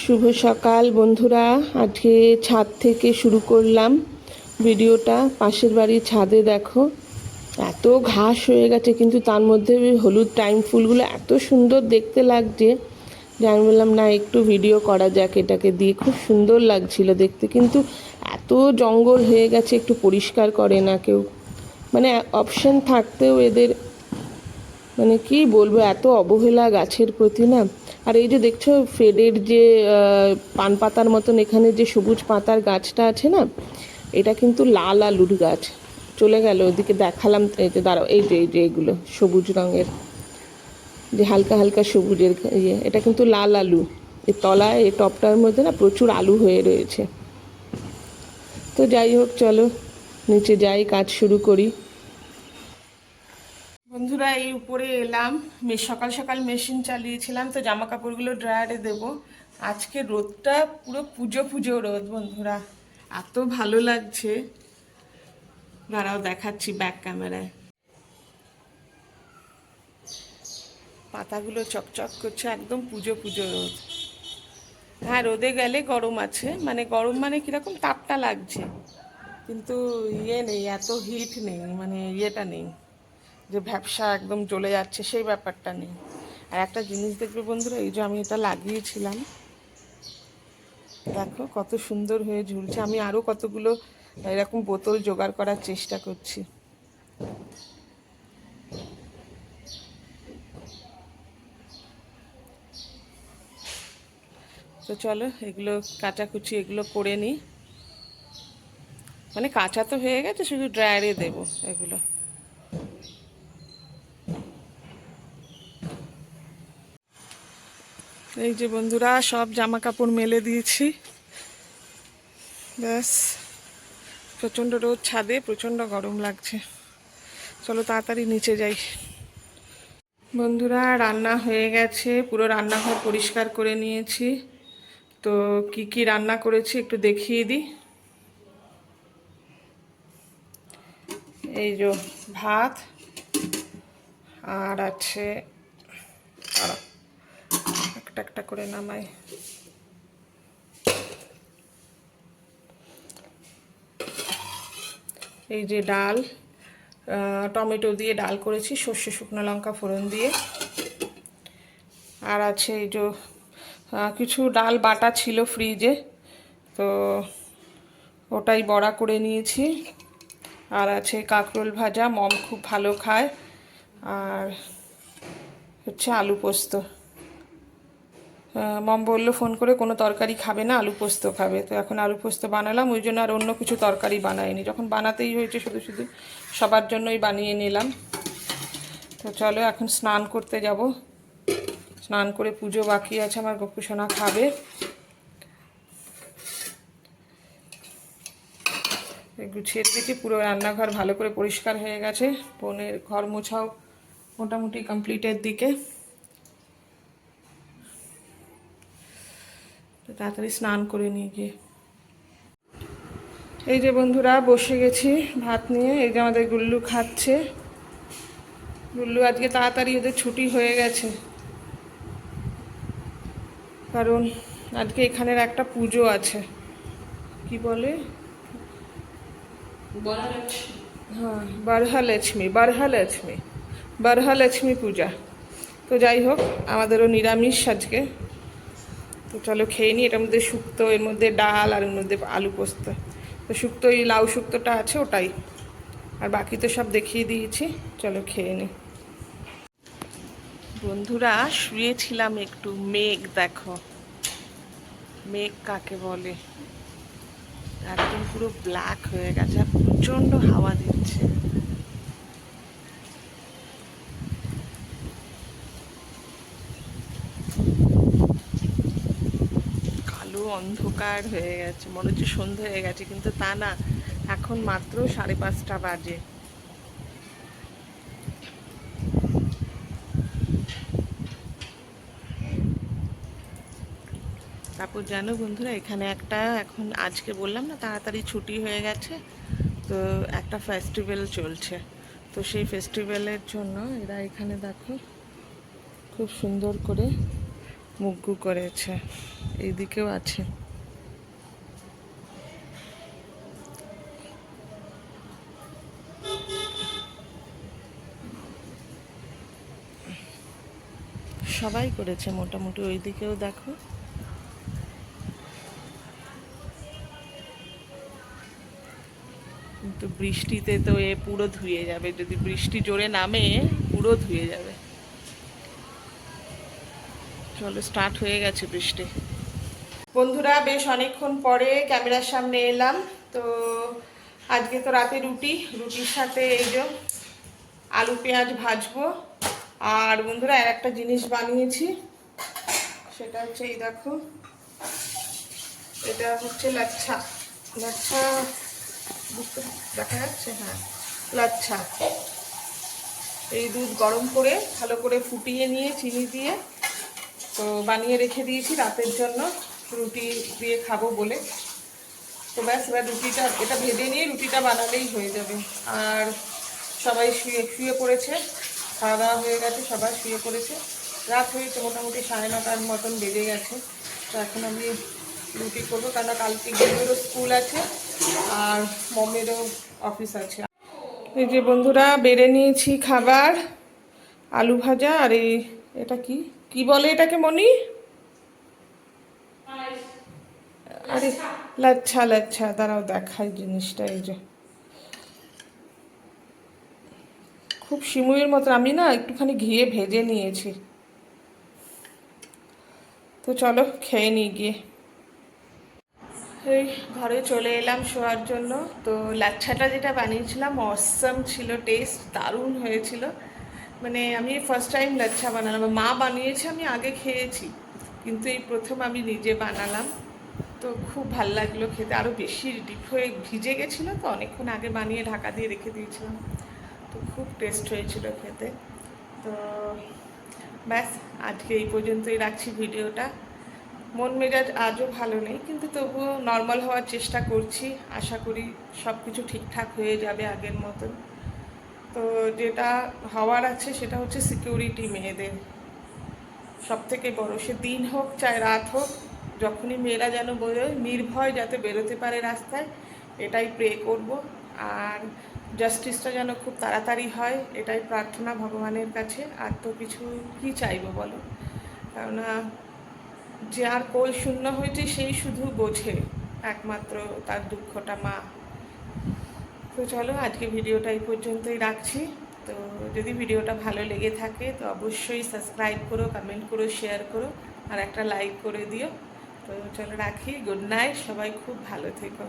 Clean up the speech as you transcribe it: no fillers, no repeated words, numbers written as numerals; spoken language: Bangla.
শুভ সকাল বন্ধুরা। আজকে ছাদ থেকে শুরু করলাম ভিডিওটা। পাশের বাড়ির ছাদে দেখো এত ঘাস হয়ে গেছে, কিন্তু তার মধ্যে ওই হলুদ টাইম ফুলগুলো এত সুন্দর দেখতে লাগছে যে আমি বললাম না, একটু ভিডিও করা যাক এটাকে দিয়ে। খুব সুন্দর লাগছিল দেখতে, কিন্তু এত জঙ্গল হয়ে গেছে, একটু পরিষ্কার করে না কেউ। মানে অপশন থাকতেও এদের মানে কি বলবো, এত অবহেলা গাছের প্রতি না। আর এই যে দেখছো ফেডের যে পান পাতার মতন এখানে যে সবুজ পাতার গাছটা আছে না, এটা কিন্তু লাল আলুর গাছ। চলে গেল ওদিকে, দেখালাম। এই যে দাঁড়াও, এই যে এগুলো সবুজ রঙের, যে হালকা হালকা সবুজের ইয়ে, এটা কিন্তু লাল আলু। এই তলায় এই টপটার মধ্যে না প্রচুর আলু হয়ে রয়েছে। তো যাই হোক, চলো নিচে যাই, কাজ শুরু করি। বন্ধুরা, এই উপরে এলাম। সকাল সকাল মেশিন চালিয়েছিলাম, তো জামা কাপড়গুলো ড্রায়ারে দেবো। আজকে রোদটা পুরো পুজো পুজো রোদ বন্ধুরা, এত ভালো লাগছে। দাঁড়াও দেখাচ্ছি ব্যাক ক্যামেরায়। পাতাগুলো চকচক করছে, একদম পুজো পুজো রোদ। হ্যাঁ, রোদে গেলে গরম আছে, মানে গরম মানে কীরকম তাপটা লাগছে, কিন্তু ইয়ে নেই, এত হিট নেই, মানে ইয়েটা নেই যে ভ্যাপসা একদম জ্বলে যাচ্ছে, সেই ব্যাপারটা নেই। আর একটা জিনিস দেখবে বন্ধুরা, এই যে আমি এটা লাগিয়েছিলাম, দেখো কত সুন্দর হয়ে ঝুলছে। আমি আরও কতগুলো এরকম বোতল জোগাড় করার চেষ্টা করছি। তো চলো এগুলো কাচাকুচি এগুলো করে নিই। মানে কাঁচা তো হয়ে গেছে, শুধু ড্রায়ারে দেবো এগুলো। এই যে বন্ধুরা, সব জামা কাপড় মেলে দিয়েছি। ব্যাস, প্রচণ্ড রোদ ছাদে, প্রচণ্ড গরম লাগছে। চলো তাড়াতাড়ি নিচে যাই। বন্ধুরা, রান্না হয়ে গেছে, পুরো রান্নাঘর পরিষ্কার করে নিয়েছি। তো কি কি রান্না করেছি একটু দেখিয়ে দিই। এই যে ভাত, আর আছে একটা একটা করে নামাই। এই যে ডাল, টমেটো দিয়ে ডাল করেছি, সর্ষে শুকনো লঙ্কা ফোড়ন দিয়ে। আর আছে এই যে কিছু ডাল বাটা ছিল ফ্রিজে, তো ওটাই বড়া করে নিয়েছি। আর আছে কাঁকরোল ভাজা, মম খুব ভালো খায়। আর হচ্ছে আলু পোস্ত। মম বললো ফোন করে কোনো তরকারি খাবে না, আলু পোস্ত খাবে। তো এখন আলু পোস্ত বানালাম, ওই জন্য আর অন্য কিছু তরকারি বানাইনি। যখন বানাতেই হয়েছে শুধু শুধু সবার জন্যই বানিয়ে নিলাম। তো চলো এখন স্নান করতে যাব। স্নান করে পুজো বাকি আছে, আমার গপু সোনা খাবে। গুছিয়ে দিয়েছি, পুরো রান্নাঘর ভালো করে পরিষ্কার হয়ে গেছে। বোনের ঘর মোছাও মোটামুটি কমপ্লিটের দিকে। তো তাড়াতাড়ি স্নান করে নিয়ে গিয়ে এই যে বন্ধুরা বসে গেছি ভাত নিয়ে। এই যে আমাদের গুল্লু খাচ্ছে। গুল্লু আজকে তাড়াতাড়ি ওদের ছুটি হয়ে গেছে, কারণ আজকে এখানের একটা পুজো আছে, কি বলে, হ্যাঁ, বরহালক্ষ্মী পূজা। তো যাই হোক, আমাদেরও নিরামিষ আজকে। তো চলো খেয়ে নিই। এটার মধ্যে শুক্তো, এর মধ্যে ডাল, আর এর মধ্যে আলু পোস্ত। তো শুক্তো, এই লাউ শুক্তোটা আছে ওটাই, আর বাকি তো সব দেখিয়ে দিয়েছি। চলো খেয়ে নিই। বন্ধুরা, শুয়েছিলাম একটু, মেঘ দেখো, মেঘ কাকে বলে, একদম পুরো ব্ল্যাক হয়ে গেছে, আর প্রচণ্ড হাওয়া দিচ্ছে। কালো অন্ধকার হয়ে গেছে, মনে হচ্ছে সন্ধ্যা হয়ে গেছে, কিন্তু তা না, এখন মাত্র 5:30 বাজে। তারপর জানো বন্ধুরা, এখানে একটা, এখন আজকে বললাম না তাড়াতাড়ি ছুটি হয়ে গেছে, তো একটা ফেস্টিভ্যাল চলছে। তো সেই ফেস্টিভ্যালের জন্য এরা এখানে দেখো খুব সুন্দর করে মুগ্গু করেছে। এইদিকেও আছে। সবাই করেছে মোটামুটি, ওইদিকেও দেখো। কিন্তু বৃষ্টিতে তো এ পুরো ধুয়ে যাবে, যদি বৃষ্টি জোরে নামে পুরো ধুয়ে যাবে। চলো, স্টার্ট হয়ে গেছে বৃষ্টি। বন্ধুরা, বেশ অনেকক্ষণ পরে ক্যামেরার সামনে এলাম। তো আজকে তো রাতে রুটির সাথে এই যে আলু পেঁয়াজ ভাজবো। আর বন্ধুরা, আর একটা জিনিস বানিয়েছি, সেটা হচ্ছে এই দেখো, এটা হচ্ছে লাচ্ছা। লাচ্ছা দেখা যাচ্ছে? হ্যাঁ, লাচ্ছা। এই দুধ গরম করে ভালো করে ফুটিয়ে নিয়ে চিনি দিয়ে তো বানিয়ে রেখে দিয়েছি রাতের জন্য, রুটি দিয়ে খাবো বলে। তো ব্যাস, এবার রুটিটা এটা ভেজে নিয়ে রুটিটা বানালেই হয়ে যাবে। আর সবাই শুয়ে পড়েছে, খাওয়া দাওয়া হয়ে গেছে, সবাই শুয়ে পড়েছে। রাত হয়েছে, মোটামুটি 9:30 মতন বেজে গেছে। তো এখন আমি রুটি করবো, কেন কালকে গেলেরও স্কুল আছে আর মমেরও অফিস আছে। এই যে বন্ধুরা, বেড়ে নিয়েছি খাবার, আলু ভাজা। আর এটা কি কি বলে এটাকে মনি? আরে লাচ্ছা, লাচ্ছা, দাঁড়াও দেখাই জিনিসটা। এই যে খুব সিমুইয়ের মতো, আমি না একটুখানি ঘিয়ে ভেজে নিয়েছি। তো চলো খেয়ে নিই গিয়ে। এই ঘরে চলে এলাম শোয়ার জন্য। তো লাচ্ছাটা যেটা বানিয়েছিলাম অসাম ছিল, টেস্ট দারুণ হয়েছিল। মানে আমি ফার্স্ট টাইম লাচ্ছা বানালাম, মা বানিয়েছে, আমি আগে খেয়েছি, কিন্তু এই প্রথম আমি নিজে বানালাম। তো খুব ভাল লাগলো খেতে, আরও বেশি ডিপ হয়ে ভিজে গেছিলো, তো অনেকক্ষণ আগে বানিয়ে ঢাকা দিয়ে রেখে দিয়েছিলাম। তো খুব টেস্ট হয়েছিল খেতে। তো ব্যাস, আজকে এই পর্যন্তই রাখছি ভিডিওটা। মন মেজাজ আজও ভালো নেই, কিন্তু তবুও নর্মাল হওয়ার চেষ্টা করছি। আশা করি সব কিছু ঠিকঠাক হয়ে যাবে আগের মতন। তো যেটা হওয়ার আছে সেটা হচ্ছে সিকিউরিটি মেয়েদের সব থেকে বড়। সে দিন হোক চাই রাত হোক, যখনই মেয়েরা যেন বেরোয় নির্ভয় যাতে বেরোতে পারে রাস্তায়, এটাই প্রে করব। আর জাস্টিসটা যেন খুব তাড়াতাড়ি হয়, এটাই প্রার্থনা ভগবানের কাছে। আর তো কিছু কী চাইবো বলো? কেননা যে আর কোল শূন্য হয়েছে সেই শুধু বোঝে একমাত্র তার দুঃখটা, মা। তো চলো, আজকে ভিডিওটা এই পর্যন্তই রাখছি। তো যদি ভিডিওটা ভালো লেগে থাকে তো অবশ্যই সাবস্ক্রাইব করো, কমেন্ট করো, শেয়ার করো, আর একটা লাইক করে দিও। তো চলো রাখি, গুড নাইট, সবাই খুব ভালো থেকো।